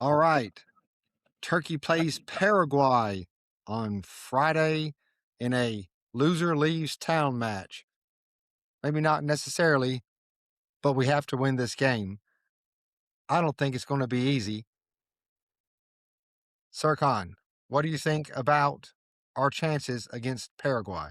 All right. Turkey plays Paraguay on Friday in a loser leaves town match. Maybe not necessarily, but we have to win this game. I don't think it's going to be easy. Sirkan, what do you think about our chances against Paraguay?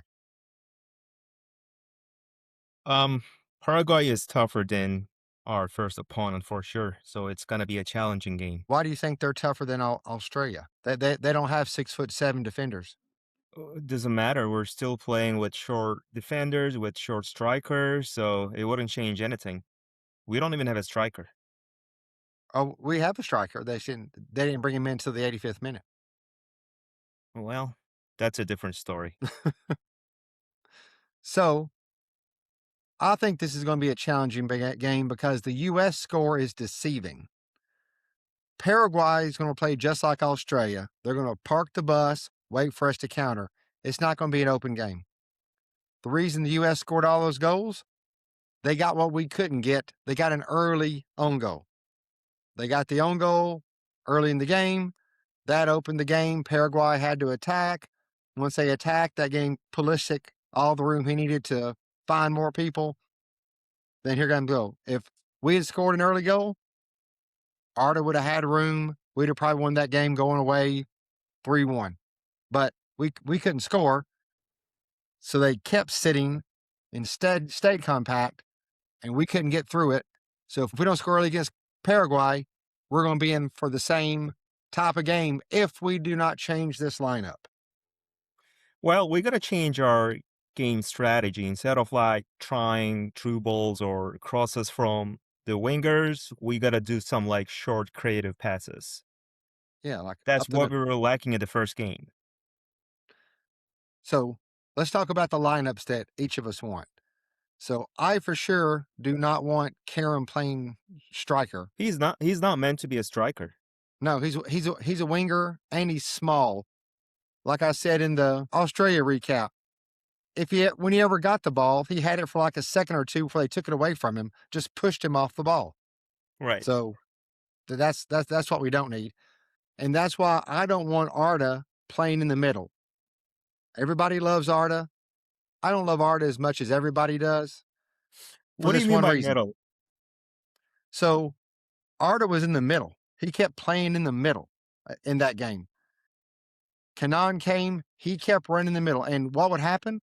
Um, Paraguay is tougher than our first opponent for sure, so it's gonna be a challenging game. Why do you think they're tougher than Australia? They don't have 6'7" defenders. It doesn't matter. We're still playing with short defenders, with short strikers, so it wouldn't change anything. We don't even have a striker. Oh, we have a striker. They didn't bring him in until the 85th minute. Well, that's a different story. So I think this is going to be a challenging game because the U.S. score is deceiving. Paraguay is going to play just like Australia. They're going to park the bus, wait for us to counter. It's not going to be an open game. The reason the U.S. scored all those goals, they got what we couldn't get. They got an early own goal. They got the own goal early in the game. That opened the game. Paraguay had to attack. Once they attacked, that gave Pulisic all the room he needed to find more people. Then here comes go. If we had scored an early goal, Arda would have had room. We'd have probably won that game going away 3-1. But we couldn't score. So they kept sitting, instead stayed compact, and we couldn't get through it. So if we don't score early against Paraguay, we're going to be in for the same type of game if we do not change this lineup. Well, we gotta change our game strategy. Instead of like trying through balls or crosses from the wingers, we gotta do some like short creative passes. Yeah, like That's up the what we were lacking in the first game. So let's talk about the lineups that each of us want. So I for sure do not want Karen playing striker. He's not meant to be a striker. No, he's a winger and he's small. Like I said in the Australia recap, when he ever got the ball, he had it for like a second or two before they took it away from him, just pushed him off the ball. Right. So that's what we don't need. And that's why I don't want Arda playing in the middle. Everybody loves Arda. I don't love Arda as much as everybody does for What do you this mean one by reason. middle? So Arda was in the middle. He kept playing in the middle in that game. Kanan came, he kept running in the middle. And what would happen?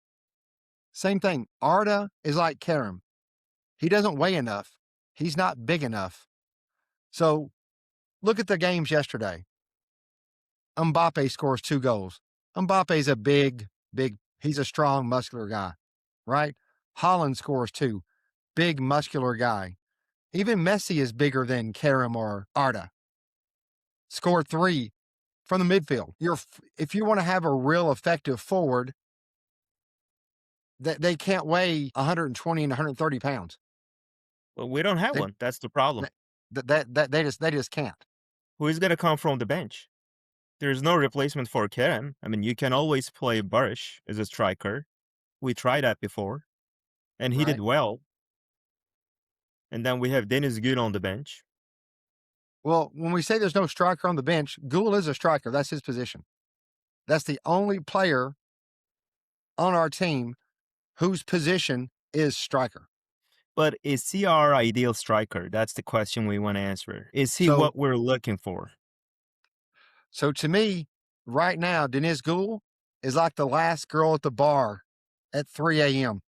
Same thing. Arda is like Kerem. He doesn't weigh enough. He's not big enough. So look at the games yesterday. Mbappe scores 2 goals. Mbappe's a big, he's a strong, muscular guy, right? Holland scores 2. Big, muscular guy. Even Messi is bigger than Kerem or Arda. Scored 3 from the midfield. If you want to have a real effective forward, they can't weigh 120 and 130 pounds. Well, we don't have They, one. That's the problem. they just can't. Who is gonna come from the bench? There's no replacement for Kerem. I mean, you can always play Barış as a striker. We tried that before, and he Right. did well. And then we have Deniz Gül on the bench. Well, when we say there's no striker on the bench, Gül is a striker. That's his position. That's the only player on our team whose position is striker. But is he our ideal striker? That's the question we want to answer. Is he So- what we're looking for? So to me, right now, Deniz Gül is like the last girl at the bar at 3 a.m.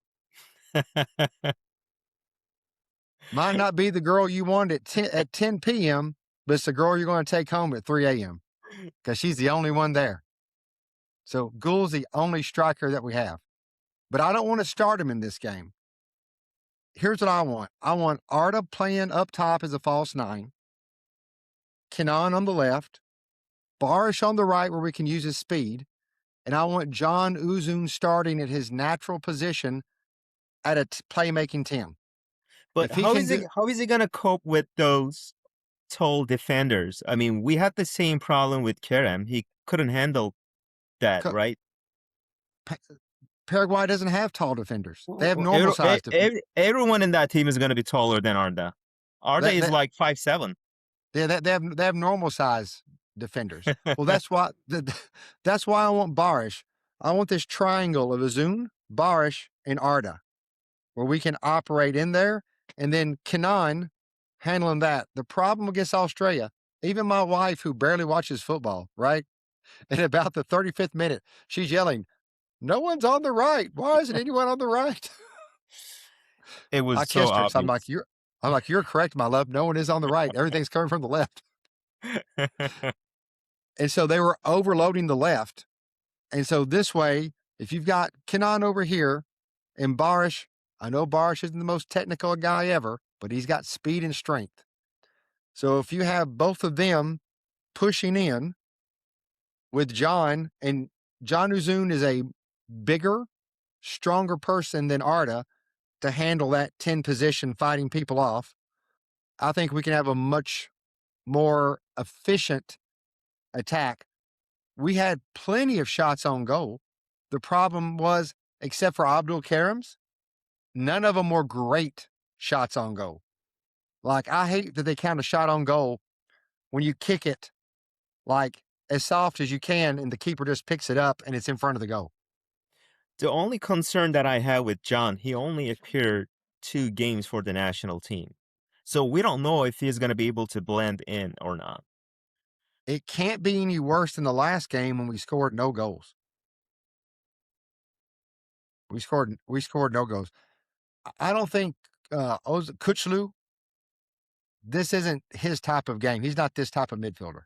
Might not be the girl you wanted at 10 p.m., but it's the girl you're going to take home at 3 a.m. because she's the only one there. So Gül's the only striker that we have. But I don't want to start him in this game. Here's what I want. I want Arda playing up top as a false 9. Kenan on the left. Barış on the right where we can use his speed. And I want Can Uzun starting at his natural position at a playmaking 10. But how is he going to cope with those tall defenders? I mean, we had the same problem with Kerem. He couldn't handle that, right? Paraguay doesn't have tall defenders. They have normal sized defenders. Everyone in that team is going to be taller than Arda. Arda is like 5'7". They have normal size defenders. Well, that's why that's why I want Barish. I want this triangle of Uzun, Barish, and Arda, where we can operate in there, and then Kenan handling that. The problem against Australia, even my wife, who barely watches football, right? And about the 35th minute, she's yelling, "No one's on the right. Why isn't anyone on the right?" It I was so kissed her. So obvious. I'm like, "You're correct, my love. No one is on the right. Everything's coming from the left." And so they were overloading the left. And so this way, if you've got Kenan over here and Barish, I know Barish isn't the most technical guy ever, but he's got speed and strength. So if you have both of them pushing in with John, and John Uzun is a bigger, stronger person than Arda to handle that 10 position fighting people off, I think we can have a much more efficient attack. We had plenty of shots on goal. The problem was, except for Abdülkerim's, none of them were great shots on goal. Like, I hate that they count a shot on goal when you kick it like as soft as you can and the keeper just picks it up and it's in front of the goal. The only concern that I have with John, he only appeared 2 games for the national team. So we don't know if he's going to be able to blend in or not. It can't be any worse than the last game when we scored no goals. We scored no goals. I don't think Kuchlu, this isn't his type of game. He's not this type of midfielder.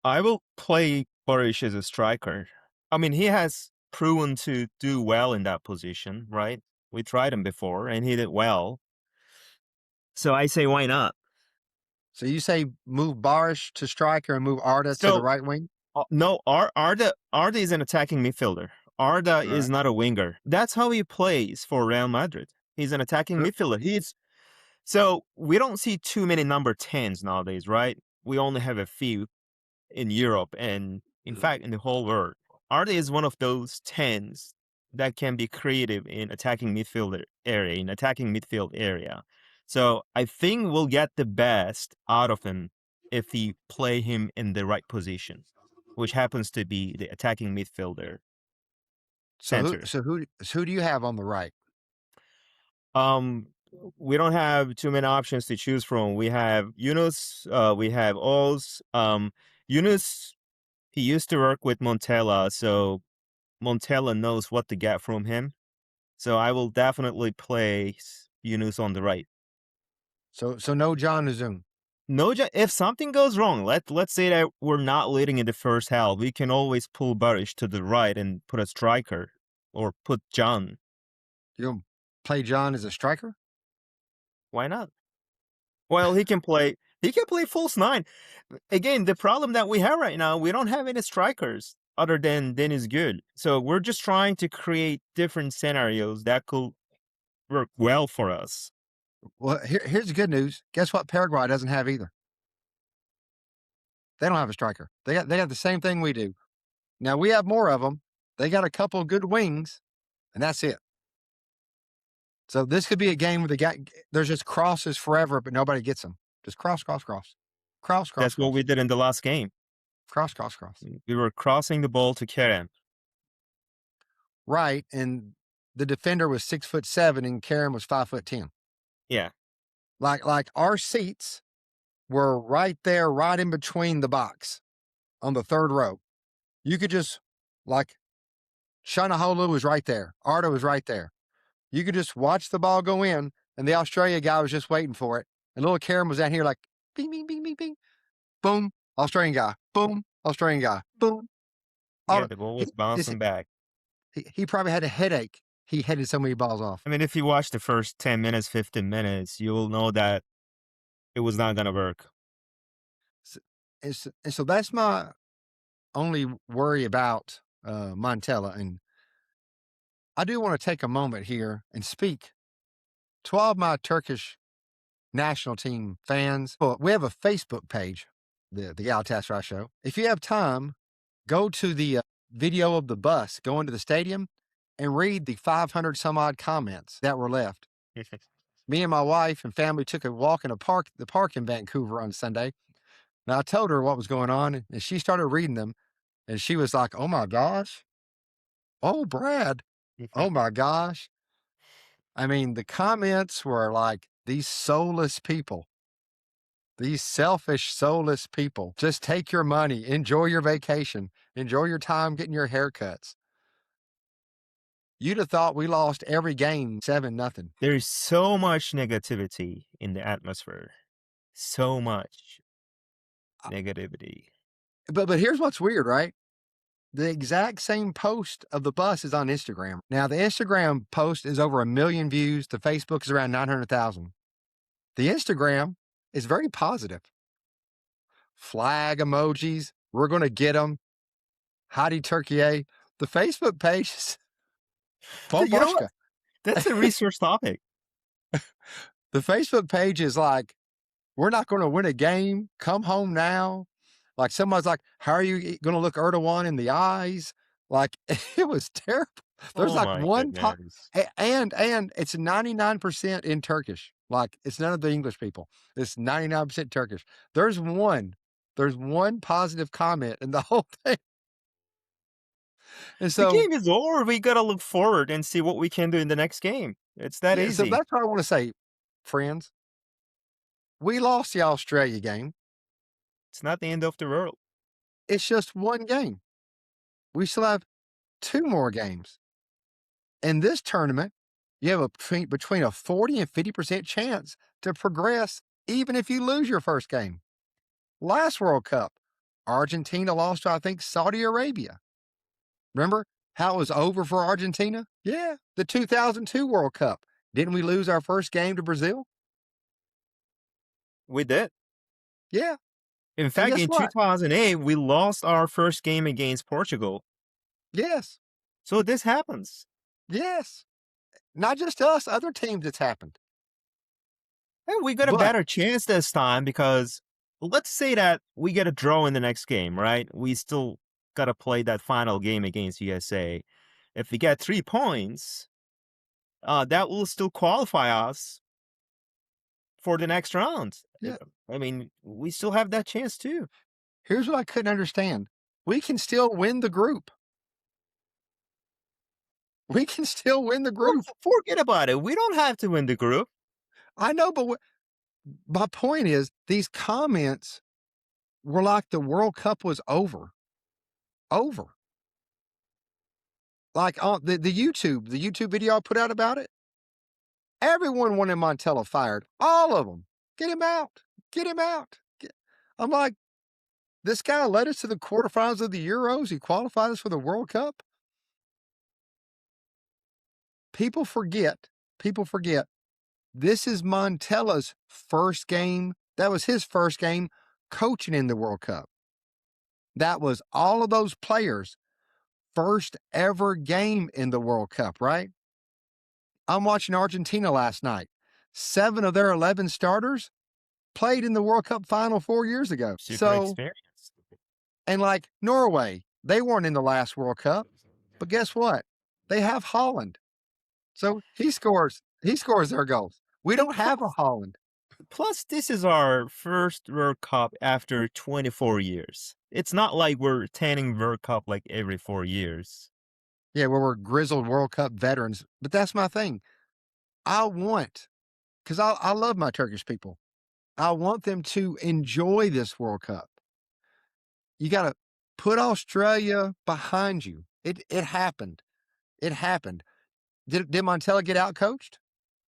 I will play Barish as a striker. I mean, he has proven to do well in that position, right? We tried him before and he did well. So I say, why not? So you say move Barish to striker and move Arda to the right wing? No, Arda is an attacking midfielder. Arda is not a winger. That's how he plays for Real Madrid. He's an attacking midfielder. So we don't see too many number 10s nowadays, right? We only have a few in Europe and, in fact, in the whole world. Arda is one of those 10s that can be creative in attacking midfield area. So I think we'll get the best out of him if we play him in the right position, which happens to be the attacking midfielder. So who do you have on the right? We don't have too many options to choose from. We have Yunus, we have Oz. Yunus, he used to work with Montella, so Montella knows what to get from him. So I will definitely place Yunus on the right. So no John Uzun. No, if something goes wrong, let's say that we're not leading in the first half, we can always pull Barish to the right and put a striker or put John. You're going to play John as a striker? Why not? Well, he can play false 9. Again, the problem that we have right now, we don't have any strikers other than Dennis Good. So we're just trying to create different scenarios that could work well for us. Well, here's the good news. Guess what Paraguay doesn't have either? They don't have a striker. They got the same thing we do. Now, we have more of them. They got a couple of good wings, and that's it. So this could be a game where there's just crosses forever, but nobody gets them. Just cross. That's what we did in the last game. Cross. We were crossing the ball to Kerem. Right, and the defender was 6'7" and Kerem was 5'10". Yeah. Like our seats were right there, right in between the box on the third row. You could just, like, Shanahalu was right there. Arda was right there. You could just watch the ball go in, and the Australia guy was just waiting for it. And little Kerem was out here like, bing, bing, bing, bing, bing. Boom, Australian guy. Boom, Australian guy. Boom. Yeah, the ball was bouncing back. He probably had a headache. He headed so many balls off. I mean, if you watch the first 10 minutes, 15 minutes, you will know that it was not going to work. So that's my only worry about Montella. And I do want to take a moment here and speak to all of my Turkish national team fans. Well, we have a Facebook page, the Galatasaray Show. If you have time, go to the video of the bus going to the stadium and read the 500 some odd comments that were left. Me and my wife and family took a walk in the park in Vancouver on Sunday. And I told her what was going on, and she started reading them, and she was like, "Oh my gosh, oh Brad, oh my gosh." I mean, the comments were like, "These soulless people, these selfish, soulless people, just take your money, enjoy your vacation, enjoy your time getting your haircuts." You'd have thought we lost every game 7-0. There's so much negativity in the atmosphere. So much negativity. But here's what's weird, right? The exact same post of the bus is on Instagram. Now, the Instagram post is over 1 million views. The Facebook is around 900,000. The Instagram is very positive. Flag emojis. We're going to get them. Howdy, Turkiye. The Facebook page is You know what? Bomboshka. That's a research topic. The Facebook page is like, we're not going to win a game. Come home now. Like somebody's like, how are you going to look Erdogan in the eyes? Like it was terrible. There's Oh like my one goodness. and it's 99% in Turkish. Like it's none of the English people. It's 99% Turkish. There's one positive comment in the whole thing. And The so game is over. We gotta look forward and see what we can do in the next game. It's that yeah, so easy. that's what I want to say, friends. We lost the Australia game. It's not the end of the world. It's just one game. We still have 2 more games. In this tournament, you have between a 40 and 50% chance to progress even if you lose your first game. Last World Cup, Argentina lost to, I think, Saudi Arabia. Remember how it was over for Argentina? Yeah. The 2002 World Cup. Didn't we lose our first game to Brazil? We did. Yeah. In fact, guess in what? 2008, we lost our first game against Portugal. Yes. So this happens. Yes. Not just us, other teams it's happened. Hey, we got a But better chance this time because let's say that we get a draw in the next game, right? We still got to play that final game against USA. If we get 3 points, that will still qualify us for the next round. yeah, I mean, we still have that chance too. here's what I couldn't understand. We can still win the group. We can still win the Well, group. forget about it. We don't have to win the group. I know, but my point is these comments were like the World Cup was over. Over. Like on the YouTube video I put out about it, everyone wanted Montella fired. All of them. Get him out. Get him out. I'm like, this guy led us to the quarterfinals of the Euros. He qualified us for the World Cup. People forget. This is Montella's first game. That was his first game coaching in the World Cup. That was all of those players' first ever game in the World Cup, right? I'm watching Argentina last night. 7 of their 11 starters played in the World Cup final 4 years ago. Super experience. And like Norway, they weren't in the last World Cup, but guess what? They have Holland. So he scores their goals. We don't have a Holland. Plus, this is our first World Cup after 24 years. It's not like we're attending World Cup like every 4 years. Yeah, where we're grizzled World Cup veterans. But that's my thing. Because I love my Turkish people. I want them to enjoy this World Cup. You got to put Australia behind you. It happened. It happened. Did Montella get out coached?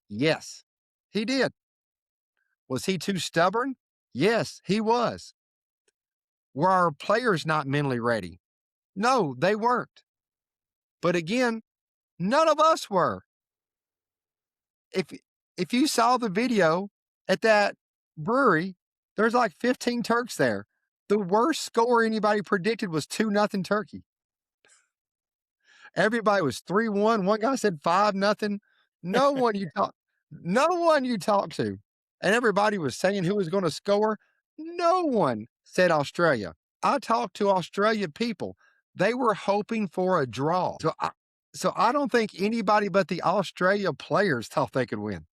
Yes, he did. Was he too stubborn? Yes, he was. Were our players not mentally ready? No, they weren't. But again, none of us were. If you saw the video at that brewery, there's like 15 Turks there. The worst score anybody predicted was 2-0 Turkey. Everybody was 3-1. One guy said 5-0. No one you talk to. And everybody was saying who was going to score. No one said Australia. I talked to Australia people. They were hoping for a draw. So I don't think anybody but the Australia players thought they could win.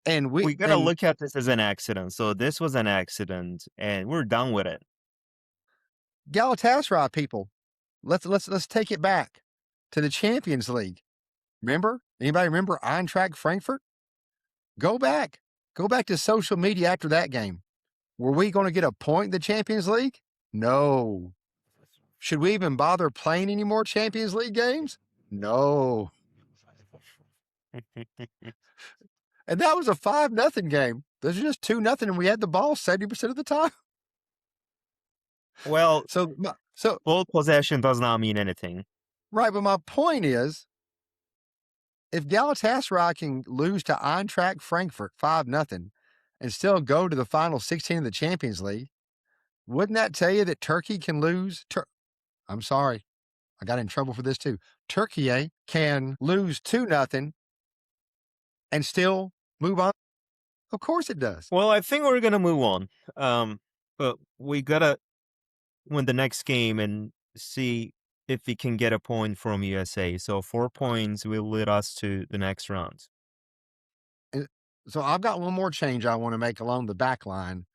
And We gotta look at this as an accident. So this was an accident, and we're done with it. Galatasaray people, let's take it back to the Champions League. Remember? Anybody remember Eintracht Frankfurt? Go back to social media after that game. Were we going to get a point in the Champions League? No. Should we even bother playing any more Champions League games? No. And that was a 5-0 game. This was just 2-0, and we had the ball 70% of the time. Well, So full possession does not mean anything. right, but my point is, if Galatasaray can lose to Eintracht Frankfurt 5-0 and still go to the final 16 of the Champions League, wouldn't that tell you that Turkey can lose? I'm sorry, I got in trouble for this too. Türkiye can lose 2-0 and still move on. Of course it does. Well, I think we're gonna move on. But we gotta win the next game and see if we can get a point from USA. So 4 points will lead us to the next round. So I've got one more change I want to make along the back line.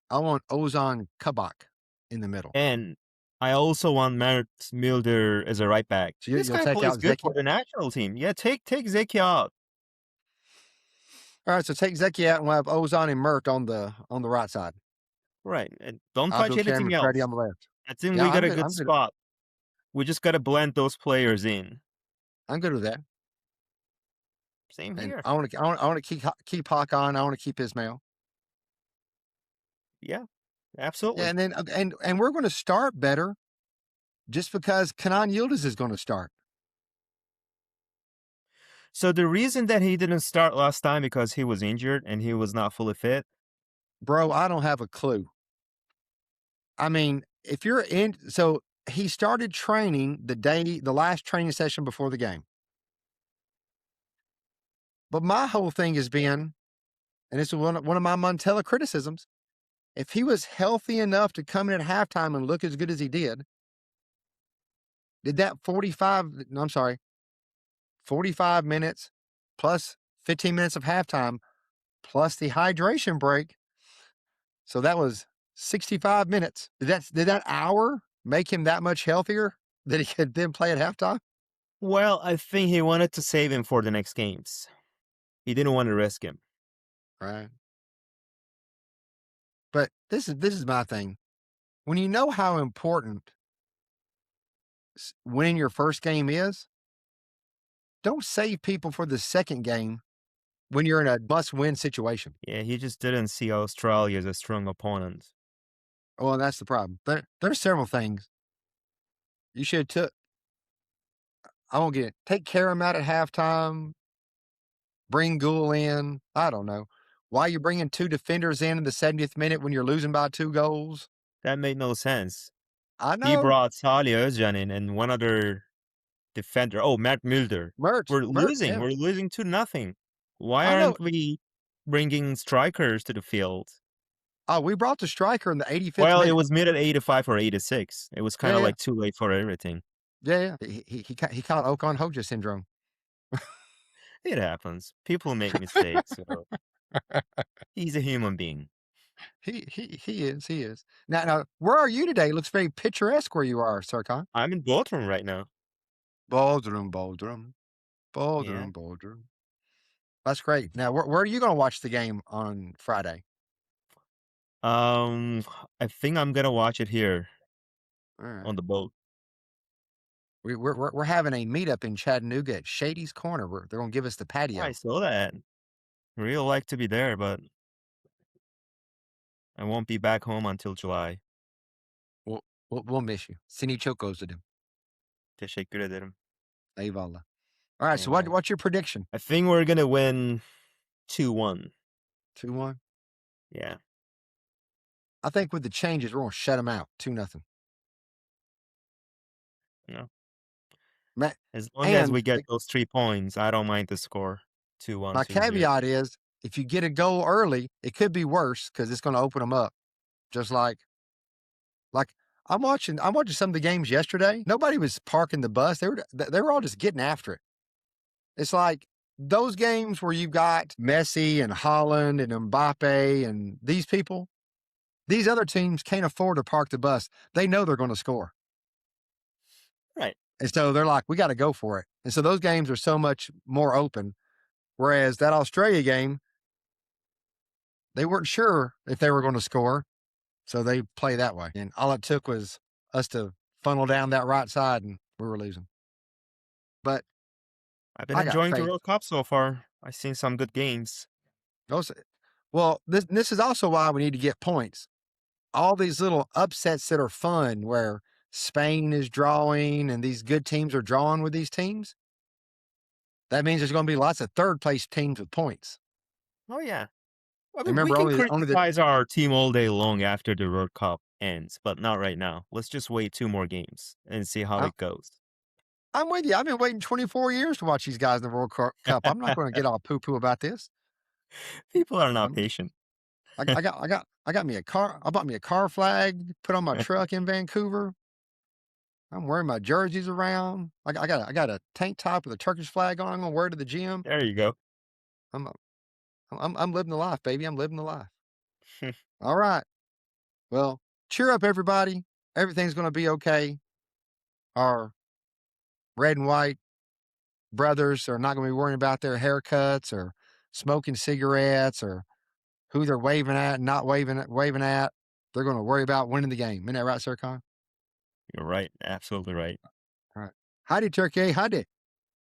I want Ozan Kabak in the middle. And I also want Mert Mulder as a right back. So This you'll guy take plays out good Zeki? for the national team. Yeah, take Zeki out. All right, so take Zeki out and we'll have Ozan and Mert on the right side. Right, and don't touch Abdülkerim anything and else. Freddie on the left. I think Yeah, we got I'm a good. good I'm good. spot. We just got to blend those players in. I'm good with that. Same And here. I want to keep Hawk on. I want to keep Ismail. Yeah, absolutely. Yeah, and then and we're going to start better, just because Kenan Yildiz is going to start. So the reason that he didn't start last time because he was injured and he was not fully fit. Bro, I don't have a clue. I mean, if you're in, so he started training the last training session before the game. But my whole thing has been, and this is one of my Montella criticisms, if he was healthy enough to come in at halftime and look as good as he did that 45 minutes plus 15 minutes of halftime plus the hydration break. So that was 65 minutes. Did that hour make him that much healthier that he could then play at halftime? Well, I think he wanted to save him for the next games. He didn't want to risk him. Right. But this is my thing. When you know how important winning your first game is, don't save people for the second game when you're in a must-win situation. Yeah, he just didn't see Australia as a strong opponent. Well, that's the problem. There's several things. You should I won't get it. Take Karam out at halftime. Bring Gould in. I don't know. Why are you bringing 2 defenders in the 70th minute when you're losing by 2 goals? That made no sense. I know. He brought Salih Özcan in and one other defender. Oh, Mert Mulder. We're losing. Yeah. We're losing 2-0. Why aren't we bringing strikers to the field? Oh, we brought the striker in the 85th Well, minute. it was mid at 85 or 86. It was kind of like too late for everything. Yeah. He caught Ocon Hoja syndrome. It happens. People make mistakes. So. He's a human being. He is. Now, where are you today? It looks very picturesque where you are, Serkan. I'm in Bodrum right now. Bodrum. That's great. Now, where are you going to watch the game on Friday? I think I'm gonna watch it here. All right. On the boat. We're having a meetup in Chattanooga at Shady's Corner. They're gonna give us the patio. I saw that. Really like to be there, but I won't be back home until July. We'll miss you. Seni çok özledim. Teşekkür ederim. Eyvallah. All right, so what's your prediction? I think we're gonna win 2-1. 2-1? Yeah. I think with the changes, we're gonna shut them out. 2-0. No. As long as we get those 3 points, I don't mind the score. 2-1. My caveat is, if you get a goal early, it could be worse because it's going to open them up. Just like I'm watching some of the games yesterday. Nobody was parking the bus. They were all just getting after it. It's like those games where you've got Messi and Holland and Mbappe and these people, these other teams can't afford to park the bus. They know they're going to score. Right. And so they're like, we got to go for it. And so those games are so much more open. Whereas that Australia game, they weren't sure if they were going to score. So they play that way. And all it took was us to funnel down that right side and we were losing. But I've been I got enjoying the faith. World Cup so far. I've seen some good games. Well, this is also why we need to get points. All these little upsets that are fun where Spain is drawing and these good teams are drawing with these teams. That means there's going to be lots of third place teams with points. Oh, yeah. I mean, we Remember, can only the criticize our team all day long after the World Cup ends, but not right now. Let's just wait 2 more games and see how it goes. I'm with you. I've been waiting 24 years to watch these guys in the World Cup. I'm not going to get all poo-poo about this. People are not patient. I got me a car. I bought me a car flag, put on my truck in Vancouver. I'm wearing my jerseys around. I got a tank top with a Turkish flag on. I'm gonna wear it to the gym. There you go. I'm living the life, baby. I'm living the life. All right. Well, cheer up, everybody. Everything's gonna be okay. Our red and white brothers are not gonna be worrying about their haircuts or smoking cigarettes or who they're waving at and not waving at. They're gonna worry about winning the game. Isn't that right, Sir Con? You're right. Absolutely right. All right. Howdy, Turkey. Howdy.